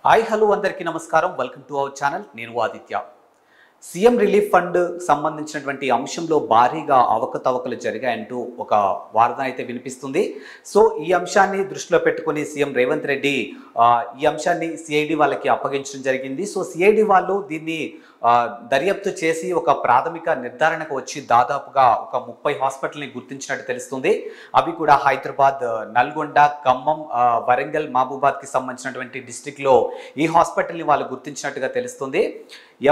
Hi hello అందరికీ నమస్కారం. Welcome to our channel. నేను ఆదిత్య. సీఎం రిలీఫ్ ఫండ్ సంబంధించినటువంటి అంశంలో భారీగా అవకతవకలు జరిగాయంటూ ఒక వార్త అయితే వినిపిస్తుంది. సో ఈ అంశాన్ని దృష్టిలో పెట్టుకొని సీఎం రేవంత్ రెడ్డి ఈ అంశాన్ని సిఐడి వాళ్ళకి అప్పగించడం జరిగింది. సో సిఐడి వాళ్ళు దీన్ని దర్యాప్తు చేసి ఒక ప్రాథమిక నిర్ధారణకు వచ్చి దాదాపుగా ఒక 30 హాస్పిటల్ని గుర్తించినట్టు తెలుస్తుంది. అవి కూడా హైదరాబాద్, నల్గొండ, ఖమ్మం, వరంగల్, మహబూబాద్కి సంబంధించినటువంటి డిస్టిక్లో ఈ హాస్పిటల్ని వాళ్ళు గుర్తించినట్టుగా తెలుస్తుంది.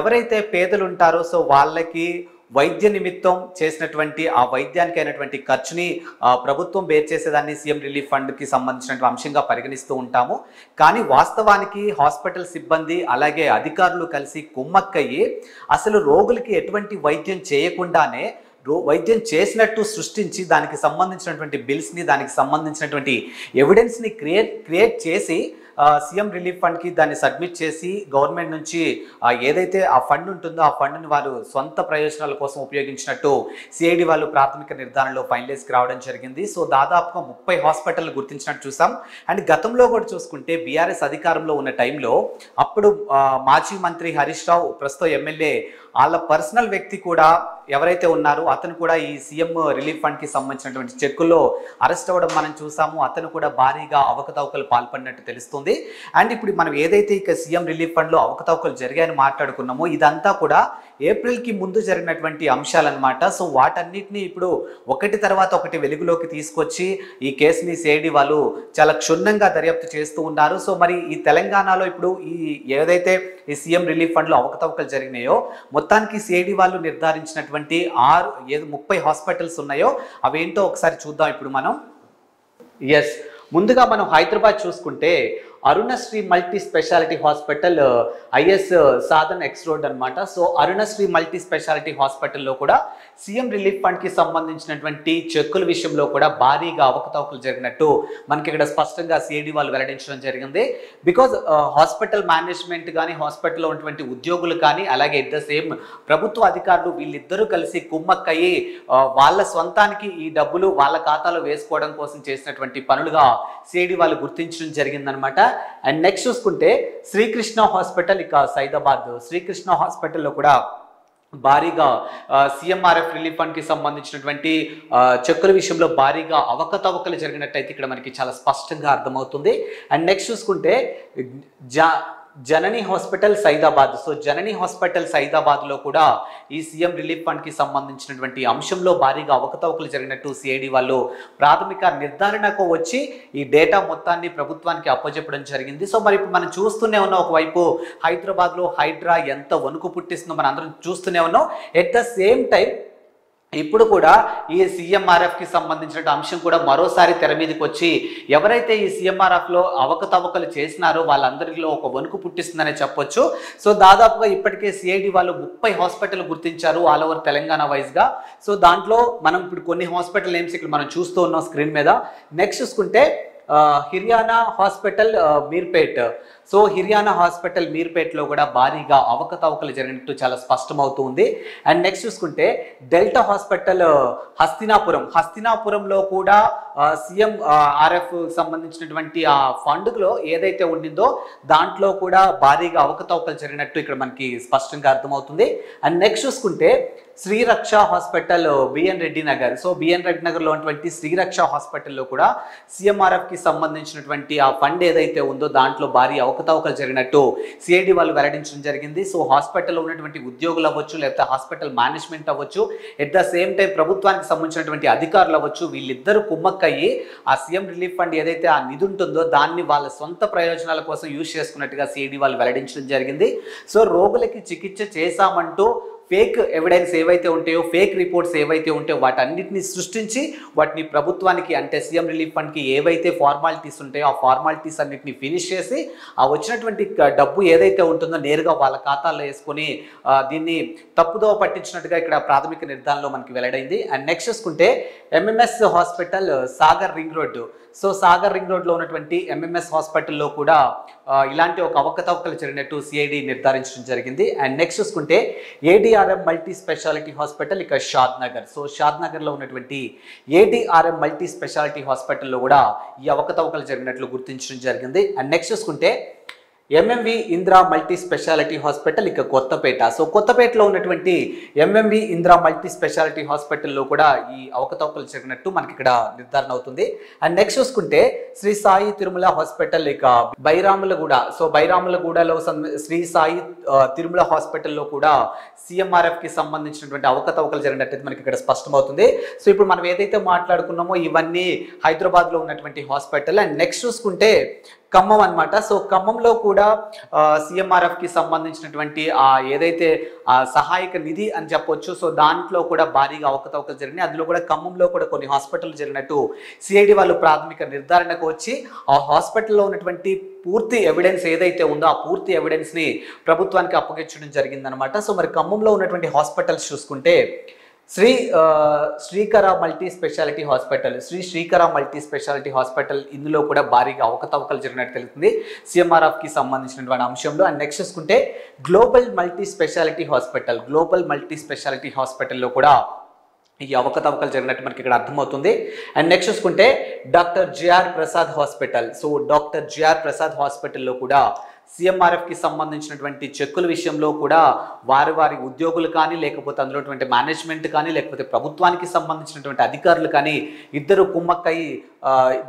ఎవరైతే పేదలు ఉంటారో సో వాళ్ళకి వైద్య నిమిత్తం చేసినటువంటి ఆ వైద్యానికి అయినటువంటి ఖర్చుని ప్రభుత్వం బేర్ చేసేదాన్ని సీఎం రిలీఫ్ ఫండ్కి సంబంధించినటువంటి అంశంగా పరిగణిస్తూ ఉంటాము. కానీ వాస్తవానికి హాస్పిటల్ సిబ్బంది అలాగే అధికారులు కలిసి కుమ్మక్కయ్యి అసలు రోగులకి ఎటువంటి వైద్యం చేయకుండానే వైద్యం చేసినట్టు సృష్టించి దానికి సంబంధించినటువంటి బిల్స్ని, దానికి సంబంధించినటువంటి ఎవిడెన్స్ని క్రియేట్ చేసి సీఎం రిలీఫ్ ఫండ్కి దాన్ని సబ్మిట్ చేసి గవర్నమెంట్ నుంచి ఏదైతే ఆ ఫండ్ ఉంటుందో ఆ ఫండ్ని వాళ్ళు సొంత ప్రయోజనాల కోసం ఉపయోగించినట్టు సిఐడి వాళ్ళు ప్రాథమిక నిర్ధారణలో ఫైనలైజ్కి రావడం జరిగింది. సో దాదాపుగా 30 హాస్పిటల్ గుర్తించినట్టు చూసాం. అండ్ గతంలో కూడా చూసుకుంటే బీఆర్ఎస్ అధికారంలో ఉన్న టైంలో అప్పుడు మాజీ మంత్రి హరీష్ రావు, ప్రస్తుతం ఎమ్మెల్యే, వాళ్ళ పర్సనల్ వ్యక్తి కూడా ఎవరైతే ఉన్నారో అతను కూడా ఈ సీఎం రిలీఫ్ ఫండ్కి సంబంధించినటువంటి చెక్కుల్లో అరెస్ట్ అవ్వడం మనం చూసాము. అతను కూడా భారీగా అవకతవకలు పాల్పడినట్టు తెలుస్తుంది. అండ్ ఇప్పుడు మనం ఏదైతే ఇక సీఎం రిలీఫ్ ఫండ్లో అవకతవకలు జరిగాయని మాట్లాడుకున్నామో ఇదంతా కూడా ఏప్రిల్కి ముందు జరిగినటువంటి అంశాలన్నమాట. సో వాటన్నిటిని ఇప్పుడు ఒకటి తర్వాత ఒకటి వెలుగులోకి తీసుకొచ్చి ఈ కేసుని సిఐడి వాళ్ళు చాలా క్షుణ్ణంగా దర్యాప్తు చేస్తూ ఉన్నారు. సో మరి ఈ తెలంగాణలో ఇప్పుడు ఈ ఏదైతే ఈ సీఎం రిలీఫ్ ఫండ్లో అవకతవకలు జరిగినాయో మొత్తానికి సిఐడి వాళ్ళు నిర్ధారించినటువంటి 30 హాస్పిటల్స్ ఉన్నాయో అవేంటో ఒకసారి చూద్దాం ఇప్పుడు మనం. ముందుగా మనం హైదరాబాద్ చూసుకుంటే Arunasri multi specialty hospital, is Sadhan X road అనమాట. సో అరుణశ్రీ మల్టీ స్పెషాలిటీ హాస్పిటల్లో కూడా సీఎం రిలీఫ్ ఫండ్కి సంబంధించినటువంటి చెక్కుల విషయంలో కూడా భారీగా అవకతవకలు జరిగినట్టు మనకి ఇక్కడ స్పష్టంగా సిఐడి వాళ్ళు వెల్లడించడం జరిగింది. బికాజ్ హాస్పిటల్ మేనేజ్మెంట్ కానీ హాస్పిటల్లో ఉన్నటువంటి ఉద్యోగులు కానీ అలాగే ఎట్ ద సేమ్ ప్రభుత్వ అధికారులు వీళ్ళిద్దరూ కలిసి కుమ్మక్కయ్యి వాళ్ళ సొంతానికి ఈ డబ్బులు వాళ్ళ ఖాతాలో వేసుకోవడం కోసం చేసినటువంటి పనులుగా సిఐడి వాళ్ళు గుర్తించడం జరిగిందనమాట. అండ్ నెక్స్ట్ చూసుకుంటే శ్రీకృష్ణ హాస్పిటల్, ఇక సైదాబాద్ శ్రీకృష్ణ హాస్పిటల్లో కూడా భారీగా సిఎంఆర్ఎఫ్ రిలీఫ్ ఫండ్కి సంబంధించినటువంటి చెక్కుల విషయంలో భారీగా అవకతవకలు జరిగినట్టయితే ఇక్కడ మనకి చాలా స్పష్టంగా అర్థమవుతుంది. అండ్ నెక్స్ట్ చూసుకుంటే జనని హాస్పిటల్ సైదాబాద్. సో జనని హాస్పిటల్ సైదాబాద్లో కూడా ఈ సీఎం రిలీఫ్ ఫండ్కి సంబంధించినటువంటి అంశంలో భారీగా అవకతవకలు జరిగినట్టు సిఐడి వాళ్ళు ప్రాథమిక నిర్ధారణకు వచ్చి ఈ డేటా మొత్తాన్ని ప్రభుత్వానికి అప్పచెప్పడం జరిగింది. సో మరి ఇప్పుడు మనం చూస్తూనే ఉన్నాం, ఒకవైపు హైదరాబాద్లో హైడ్రా ఎంత వణుకు పుట్టిస్తుందో మనం అందరం చూస్తూనే ఉన్నాం. ఎట్ ద సేమ్ టైం ఇప్పుడు కూడా ఈ సీఎంఆర్ఎఫ్కి సంబంధించిన అంశం కూడా మరోసారి తెర మీదకి వచ్చి ఎవరైతే ఈ సీఎంఆర్ఎఫ్లో అవకతవకలు చేసినారో వాళ్ళందరిలో ఒక వణుకు పుట్టిస్తుందనే చెప్పొచ్చు. సో దాదాపుగా ఇప్పటికే సిఐడి వాళ్ళు 30 హాస్పిటల్ గుర్తించారు ఆల్ ఓవర్ తెలంగాణ వైజ్గా. సో దాంట్లో మనం ఇప్పుడు కొన్ని హాస్పిటల్ నేమ్స్ ఇక్కడ మనం చూస్తూ ఉన్నాం స్క్రీన్ మీద. నెక్స్ట్ చూసుకుంటే హిర్యానా హాస్పిటల్ మీర్పేట్. సో హిర్యానా హాస్పిటల్ మీర్పేట్లో కూడా భారీగా అవకతవకలు జరిగినట్టు చాలా స్పష్టమవుతూ ఉంది. అండ్ నెక్స్ట్ చూసుకుంటే డెల్టా హాస్పిటల్ హస్తినాపురంలో కూడా సీఎం ఆర్ఎఫ్ సంబంధించినటువంటి ఆ ఫండ్లో ఏదైతే ఉండిందో దాంట్లో కూడా భారీగా అవకతవకలు జరిగినట్టు ఇక్కడ మనకి స్పష్టంగా అర్థమవుతుంది. అండ్ నెక్స్ట్ చూసుకుంటే Sriraksha hospital, B N Reddy Nagar. So B N Reddy నగర్లో ఉన్నటువంటి శ్రీరక్ష హాస్పిటల్లో కూడా సిఎంఆర్ఎఫ్కి సంబంధించినటువంటి ఆ ఫండ్ ఏదైతే ఉందో దాంట్లో భారీ అవకతవకలు జరిగినట్టు సిఐడి వాళ్ళు వెల్లడించడం జరిగింది. సో హాస్పిటల్లో ఉన్నటువంటి ఉద్యోగులు అవ్వచ్చు, లేకపోతే హాస్పిటల్ మేనేజ్మెంట్ అవ్వచ్చు, ఎట్ ద సేమ్ టైం ప్రభుత్వానికి సంబంధించినటువంటి అధికారులు అవ్వచ్చు, వీళ్ళిద్దరూ కుమ్మక్కయ్యి ఆ సీఎం రిలీఫ్ ఫండ్ ఏదైతే ఆ నిధి ఉంటుందో దాన్ని వాళ్ళ సొంత ప్రయోజనాల కోసం యూజ్ చేసుకున్నట్టుగా సిఐడి వాళ్ళు వెల్లడించడం జరిగింది. సో రోగులకి చికిత్స చేశామంటూ ఫేక్ ఎవిడెన్స్ ఏవైతే ఉంటాయో, ఫేక్ రిపోర్ట్స్ ఏవైతే ఉంటాయో వాటన్నిటిని సృష్టించి వాటిని ప్రభుత్వానికి అంటే సీఎం రిలీఫ్ ఫండ్కి ఏవైతే ఫార్మాలిటీస్ ఉంటాయో ఆ ఫార్మాలిటీస్ అన్నిటిని ఫినిష్ చేసి ఆ వచ్చినటువంటి డబ్బు ఏదైతే ఉంటుందో నేరుగా వాళ్ళ ఖాతాల్లో వేసుకొని దీన్ని తప్పుదో పట్టించినట్టుగా ఇక్కడ ప్రాథమిక నిర్ధారణలో మనకి వెల్లడైంది. అండ్ నెక్స్ట్ చూసుకుంటే MMS hospital Sagar ring road. So Sagar ring రోడ్లో ఉన్నటువంటి ఎంఎంఎస్ హాస్పిటల్లో కూడా ఇలాంటి ఒక అవకతవకలు జరిగినట్టు సిఐడి నిర్ధారించడం జరిగింది. అండ్ నెక్స్ట్ చూసుకుంటే ఏడిఆర్ఎం మల్టీ స్పెషాలిటీ హాస్పిటల్, ఇక షాద్ నగర్. సో షాద్ నగర్లో ఉన్నటువంటి ఏడిఆర్ఎం మల్టీ స్పెషాలిటీ హాస్పిటల్లో కూడా ఈ అవకతవకలు జరిగినట్లు గుర్తించడం జరిగింది. అండ్ నెక్స్ట్ చూసుకుంటే MMV Indira multi specialty hospital ఇక కొత్తపేట. సో కొత్తపేటలో ఉన్నటువంటి ఎంఎంవి ఇందిరా మల్టీ స్పెషాలిటీ హాస్పిటల్లో కూడా ఈ అవకతవకలు జరిగినట్టు మనకి ఇక్కడ నిర్ధారణ అవుతుంది. అండ్ నెక్స్ట్ చూసుకుంటే శ్రీ సాయి తిరుమల హాస్పిటల్ ఇక బైరాములగూడ. సో బైరాములగూడలో శ్రీ సాయి తిరుమల హాస్పిటల్లో కూడా సిఎంఆర్ఎఫ్ కి సంబంధించినటువంటి అవకతవకలు జరిగినట్టు మనకి ఇక్కడ స్పష్టమవుతుంది. సో ఇప్పుడు మనం ఏదైతే మాట్లాడుకున్నామో ఇవన్నీ హైదరాబాద్ లో ఉన్నటువంటి హాస్పిటల్. అండ్ నెక్స్ట్ చూసుకుంటే ఖమ్మం అన్నమాట. సో ఖమ్మంలో కూడా సిఎంఆర్ఎఫ్ కి సంబంధించినటువంటి ఏదైతే సహాయక నిధి అని చెప్పొచ్చు, సో దాంట్లో కూడా భారీగా అవకతవకలు జరిగినాయి. అందులో కూడా ఖమ్మంలో కూడా కొన్ని హాస్పిటల్ జరిగినట్టు సిఐడి వాళ్ళు ప్రాథమిక నిర్ధారణకు వచ్చి ఆ హాస్పిటల్లో ఉన్నటువంటి పూర్తి ఎవిడెన్స్ ఏదైతే ఉందో ఆ పూర్తి ఎవిడెన్స్ ని ప్రభుత్వానికి అప్పగించడం జరిగిందనమాట. సో మరి ఖమ్మంలో ఉన్నటువంటి హాస్పిటల్స్ చూసుకుంటే శ్రీకర మల్టీ స్పెషాలిటీ హాస్పిటల్, శ్రీకర మల్టీ స్పెషాలిటీ హాస్పిటల్, ఇందులో కూడా భారీగా అవకతవకలు జరిగినట్టు తెలుస్తుంది సిఎంఆర్ఎఫ్ కి సంబంధించినటువంటి అంశంలో. అండ్ నెక్స్ట్ చూసుకుంటే global multi specialty hospital, global multi specialty హాస్పిటల్లో కూడా ఈ అవకతవకలు జరిగినట్టు మనకి ఇక్కడ అర్థమవుతుంది. అండ్ నెక్స్ట్ చూసుకుంటే doctor G R Prasad hospital. So doctor G R Prasad హాస్పిటల్లో కూడా సిఎంఆర్ఎఫ్ కి సంబంధించినటువంటి చెక్కుల విషయంలో కూడా వారి ఉద్యోగులు కానీ లేకపోతే అందులో మేనేజ్మెంట్ కానీ లేకపోతే ప్రభుత్వానికి సంబంధించినటువంటి అధికారులు కానీ ఇద్దరు కుమ్మక్కయి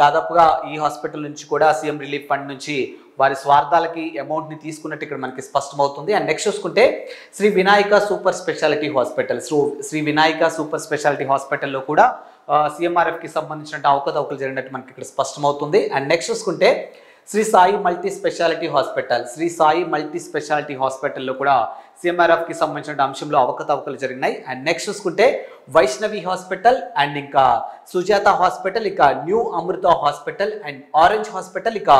దాదాపుగా ఈ హాస్పిటల్ నుంచి కూడా సీఎం రిలీఫ్ ఫండ్ నుంచి వారి స్వార్థాలకి అమౌంట్ని తీసుకున్నట్టు ఇక్కడ మనకి స్పష్టమవుతుంది. అండ్ నెక్స్ట్ చూసుకుంటే Sri Vinayaka super specialty hospital. So Sri Vinayaka super specialty హాస్పిటల్లో కూడా సిఎంఆర్ఎఫ్ కి సంబంధించిన అవకతవకలు జరిగినట్టు మనకి ఇక్కడ స్పష్టమవుతుంది. అండ్ నెక్స్ట్ చూసుకుంటే Sri Sai multi specialty hospital, Sri Sai multi specialty హాస్పిటల్లో కూడా సిఎంఆర్ఎఫ్ కి సంబంధించిన అంశంలో అవకతవకలు జరిగినాయి. అండ్ నెక్స్ట్ చూసుకుంటే వైష్ణవి హాస్పిటల్ అండ్ ఇంకా సుజాత హాస్పిటల్, ఇక new Amrutha hospital and orange hospital, ఇక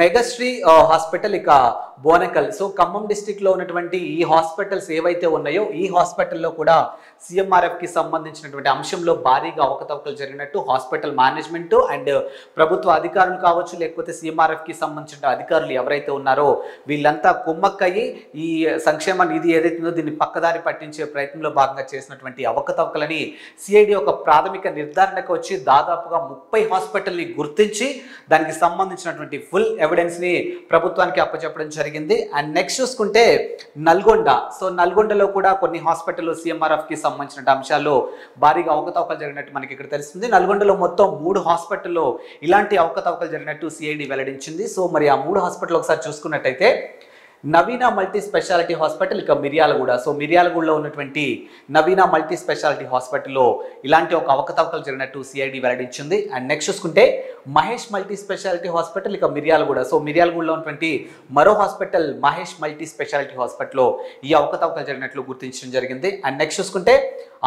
మెగాశ్రీ హాస్పిటల్, ఇక బోనకల్. సో ఖమ్మం డిస్టిక్ లో ఉన్నటువంటి ఈ హాస్పిటల్స్ ఏవైతే ఉన్నాయో ఈ హాస్పిటల్లో కూడా సిఎంఆర్ఎఫ్ కి సంబంధించినటువంటి అంశంలో భారీగా అవకతవకలు జరిగినట్టు హాస్పిటల్ మేనేజ్మెంట్ అండ్ ప్రభుత్వ అధికారులు కావచ్చు లేకపోతే సిఎంఆర్ఎఫ్ కి సంబంధించిన అధికారులు ఎవరైతే ఉన్నారో వీళ్ళంతా కుమ్మక్కయ్యి ఈ సంక్షేమ నిధి ఏదైతే ఉందో దీన్ని పక్కదారి పట్టించే ప్రయత్నంలో భాగంగా చేసినటువంటి అవకతవకలని సిఐడి ఒక ప్రాథమిక నిర్ధారణకు వచ్చి దాదాపుగా 30 హాస్పిటల్ని గుర్తించి దానికి సంబంధించినటువంటి ఫుల్ ఎవిడెన్స్ ని ప్రభుత్వానికి అప్పచెప్పడం జరిగింది. అండ్ నెక్స్ట్ చూసుకుంటే నల్గొండ. సో నల్గొండలో కూడా కొన్ని హాస్పిటల్ సిఎంఆర్ఎఫ్ కి సంబంధించిన అంశాల్లో భారీగా అవకతవకలు జరిగినట్టు మనకి ఇక్కడ తెలుస్తుంది. నల్గొండలో మొత్తం 3 హాస్పిటల్లో ఇలాంటి అవకతవకలు జరిగినట్టు సిఐడి వెల్లడించింది. సో మరి ఆ 3 హాస్పిటల్ ఒకసారి చూసుకున్నట్టయితే నవీన మల్టీ స్పెషాలిటీ హాస్పిటల్, ఇక మిర్యాలగూడ. సో మిర్యాలగూడలో ఉన్నటువంటి నవీన మల్టీ స్పెషాలిటీ హాస్పిటల్లో ఇలాంటి ఒక అవకతవకలు జరిగినట్టు సిఐడి వెల్లడించింది. అండ్ నెక్స్ట్ చూసుకుంటే మహేష్ మల్టీ స్పెషాలిటీ హాస్పిటల్, ఇక మిర్యాలగూడ. సో మిర్యాలగూడలో ఉన్నటువంటి మరో హాస్పిటల్ మహేష్ మల్టీ స్పెషాలిటీ హాస్పిటల్లో ఈ అవకతవకలు జరిగినట్లు గుర్తించడం జరిగింది. అండ్ నెక్స్ట్ చూసుకుంటే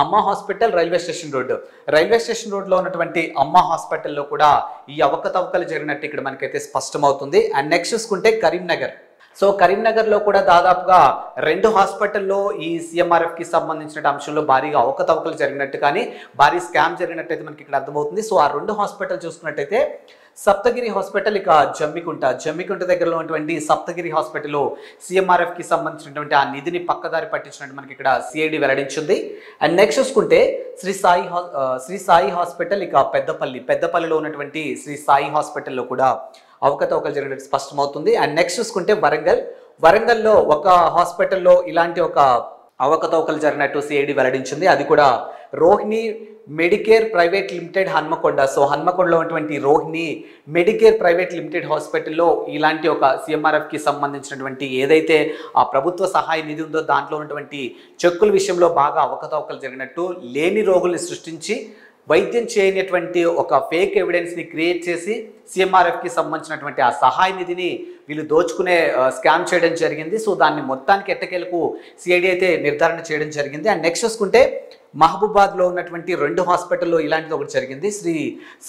అమ్మ హాస్పిటల్, రైల్వే స్టేషన్ రోడ్లో ఉన్నటువంటి అమ్మ హాస్పిటల్లో కూడా ఈ అవకతవకలు జరిగినట్టు ఇక్కడ మనకైతే స్పష్టమవుతుంది. అండ్ నెక్స్ట్ చూసుకుంటే కరీంనగర్. సో కరీంనగర్లో కూడా దాదాపుగా 2 హాస్పిటల్లో ఈ సిఎంఆర్ఎఫ్ కి సంబంధించిన అంశంలో భారీగా అవకతవకలు జరిగినట్టు కానీ భారీ స్కామ్ జరిగినట్టయితే మనకి ఇక్కడ అర్థమవుతుంది. సో ఆ 2 హాస్పిటల్ చూసుకున్నట్టయితే సప్తగిరి హాస్పిటల్, ఇక జమ్మికుంట దగ్గరలో ఉన్నటువంటి సప్తగిరి హాస్పిటల్లో సిఎంఆర్ఎఫ్ కి సంబంధించినటువంటి ఆ నిధిని పక్కదారి పట్టించినట్టు మనకి ఇక్కడ సిఐడి వెల్లడించింది. అండ్ నెక్స్ట్ చూసుకుంటే శ్రీ సాయి హాస్పిటల్, ఇక పెద్దపల్లిలో ఉన్నటువంటి శ్రీ సాయి హాస్పిటల్లో కూడా అవకతవకలు జరిగినట్టు స్పష్టమవుతుంది. అండ్ నెక్స్ట్ చూసుకుంటే వరంగల్లో ఒక హాస్పిటల్లో ఇలాంటి ఒక అవకతవకలు జరిగినట్టు సిఐడి వెల్లడించింది. అది కూడా Rohini Medicare private limited Hanmakonda. So హన్మకొండలో ఉన్నటువంటి రోహిణి మెడికేర్ ప్రైవేట్ లిమిటెడ్ హాస్పిటల్లో ఇలాంటి ఒక సిఎంఆర్ఎఫ్ కి సంబంధించినటువంటి ఏదైతే ఆ ప్రభుత్వ సహాయ నిధి ఉందో దాంట్లో ఉన్నటువంటి చెక్కుల విషయంలో బాగా అవకతవకలు జరిగినట్టు లేని రోగుల్ని సృష్టించి వైద్యం చేయనటువంటి ఒక ఫేక్ ఎవిడెన్స్ని క్రియేట్ చేసి సిఎంఆర్ఎఫ్ కి సంబంధించినటువంటి ఆ సహాయ నిధిని వీళ్ళు దోచుకునే స్కామ్ చేయడం జరిగింది. సో దాన్ని మొత్తానికి ఎట్టకేలకు సిఐడి అయితే నిర్ధారణ చేయడం జరిగింది. అండ్ నెక్స్ట్ చూసుకుంటే మహబూబాద్లో ఉన్నటువంటి 2 హాస్పిటల్లో ఇలాంటిది ఒకటి జరిగింది. శ్రీ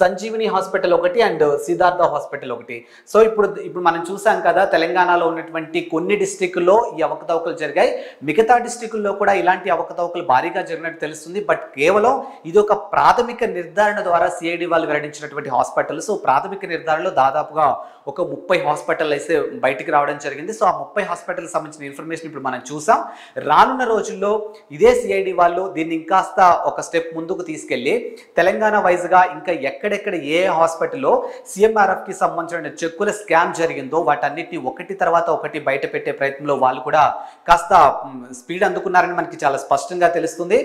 సంజీవిని హాస్పిటల్ ఒకటి అండ్ సిద్ధార్థ హాస్పిటల్ ఒకటి. సో ఇప్పుడు మనం చూసాం కదా తెలంగాణలో ఉన్నటువంటి కొన్ని డిస్టిక్ల్లో ఈ అవకతవకలు జరిగాయి. మిగతా డిస్టిక్ల్లో కూడా ఇలాంటి అవకతవకలు భారీగా జరిగినట్టు తెలుస్తుంది. బట్ కేవలం ఇది ఒక ప్రాథమిక నిర్ధారణ ద్వారా సిఐడి వాళ్ళు వెల్లడించినటువంటి హాస్పిటల్. సో ప్రాథమిక నిర్ధారణలో దాదాపుగా ఒక 30 హాస్పిటల్ అయితే బయటికి రావడం జరిగింది. సో ఆ 30 హాస్పిటల్కి సంబంధించిన ఇన్ఫర్మేషన్ ఇప్పుడు మనం చూసాం. రానున్న రోజుల్లో ఇదే సిఐడి వాళ్ళు దీన్ని ఇంకాస్త ఒక స్టెప్ ముందుకు తీసుకెళ్లి తెలంగాణ వైజ్గా ఇంకా ఎక్కడెక్కడ ఏ హాస్పిటల్లో సీఎంఆర్ఎఫ్కి సంబంధించిన చెక్కుల స్కామ్ జరిగిందో వాటన్నిటిని ఒకటి తర్వాత ఒకటి బయట పెట్టే ప్రయత్నంలో వాళ్ళు కూడా కాస్త స్పీడ్ అందుకున్నారని మనకి చాలా స్పష్టంగా తెలుస్తుంది.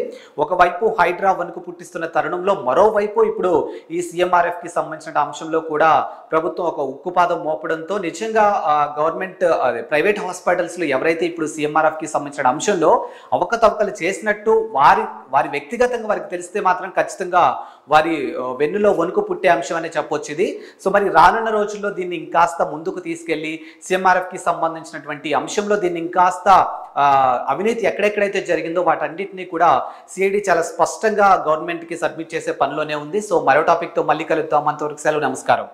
ఒకవైపు హైడ్రా వణుకు పుట్టిస్తున్న తరుణంలో మరోవైపు ఇప్పుడు ఈ సీఎంఆర్ఎఫ్కి సంబంధించిన అంశంలో కూడా ప్రభుత్వం ఒక ఉక్కుపాదం మోపడంతో నిజంగా గవర్నమెంట్ ప్రైవేట్ హాస్పిటల్స్లో ఎవరైతే ఇప్పుడు సీఎంఆర్ఎఫ్కి సంబంధించిన అంశంలో అవకతవకలు చేసినట్టు వారి వ్యక్తిగతంగా వారికి తెలిస్తే మాత్రం ఖచ్చితంగా వారి వెన్నులో వణుకు పుట్టే అంశం అనే చెప్పొచ్చు ఇది. సో మరి రానున్న రోజుల్లో దీన్ని ఇంకాస్త ముందుకు తీసుకెళ్లి సీఎంఆర్ఎఫ్కి సంబంధించినటువంటి అంశంలో దీన్ని ఇంకాస్త అవినీతి ఎక్కడెక్కడైతే జరిగిందో వాటన్నిటిని కూడా సిఐడి చాలా స్పష్టంగా గవర్నమెంట్కి సబ్మిట్ చేసే పనిలోనే ఉంది. సో మరో టాపిక్తో మళ్ళీ కలుద్దాం. అంతవరకు సెలవు, నమస్కారం.